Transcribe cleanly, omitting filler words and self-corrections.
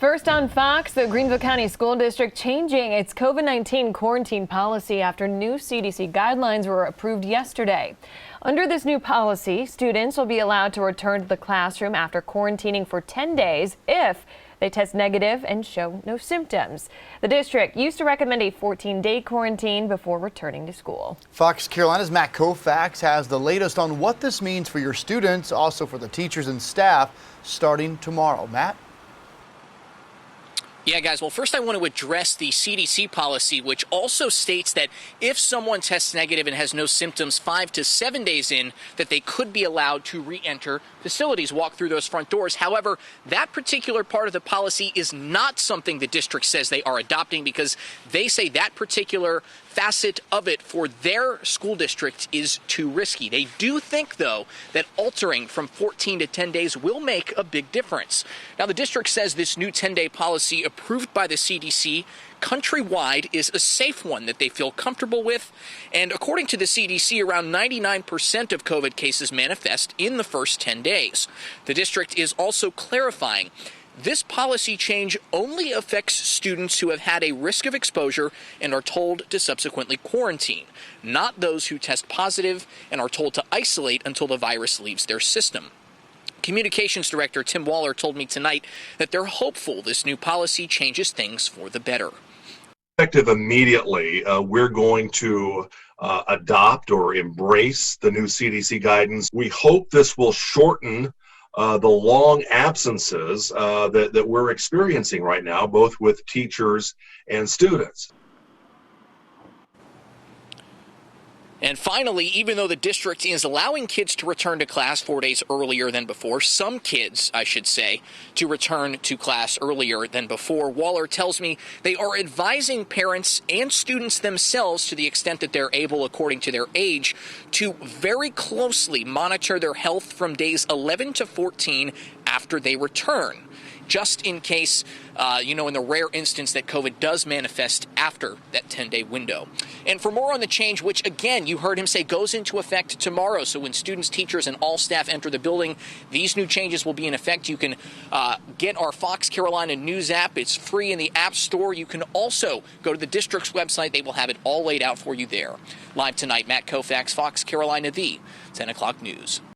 First on Fox, the Greenville County School District changing its COVID-19 quarantine policy after new CDC guidelines were approved yesterday. Under this new policy, students will be allowed to return to the classroom after quarantining for 10 days if they test negative and show no symptoms. The district used to recommend a 14-day quarantine before returning to school. Fox Carolina's Matt Kaufax has the latest on what this means for your students, also for the teachers and staff, starting tomorrow. Matt? Yeah, guys. Well, first I want to address the CDC policy, which also states that if someone tests negative and has no symptoms 5 to 7 days in, that they could be allowed to re-enter facilities, walk through those front doors. However, that particular part of the policy is not something the district says they are adopting, because they say that particular facet of it for their school district is too risky. They do think, though, that altering from 14 to 10 days will make a big difference. Now, the district says this new 10-day policy approved by the CDC countrywide is a safe one that they feel comfortable with. And according to the CDC, around 99% of COVID cases manifest in the first 10 days. The district is also clarifying this policy change only affects students who have had a risk of exposure and are told to subsequently quarantine, not those who test positive and are told to isolate until the virus leaves their system. Communications Director Tim Waller told me tonight that they're hopeful this new policy changes things for the better. Effective immediately, we're going to adopt or embrace the new CDC guidance. We hope this will shorten the long absences that we're experiencing right now, both with teachers and students. And finally, even though the district is allowing kids to return to class 4 days earlier than before, some kids, I should say, to return to class earlier than before, Waller tells me they are advising parents and students themselves, to the extent that they're able, according to their age, to very closely monitor their health from days 11 to 14 after they return, just in case, in the rare instance that COVID does manifest after that 10-day window. And for more on the change, which, again, you heard him say goes into effect tomorrow, so when students, teachers, and all staff enter the building, these new changes will be in effect. You can get our Fox Carolina News app. It's free in the App Store. You can also go to the district's website. They will have it all laid out for you there. Live tonight, Matt Kaufax, Fox Carolina, the 10 o'clock news.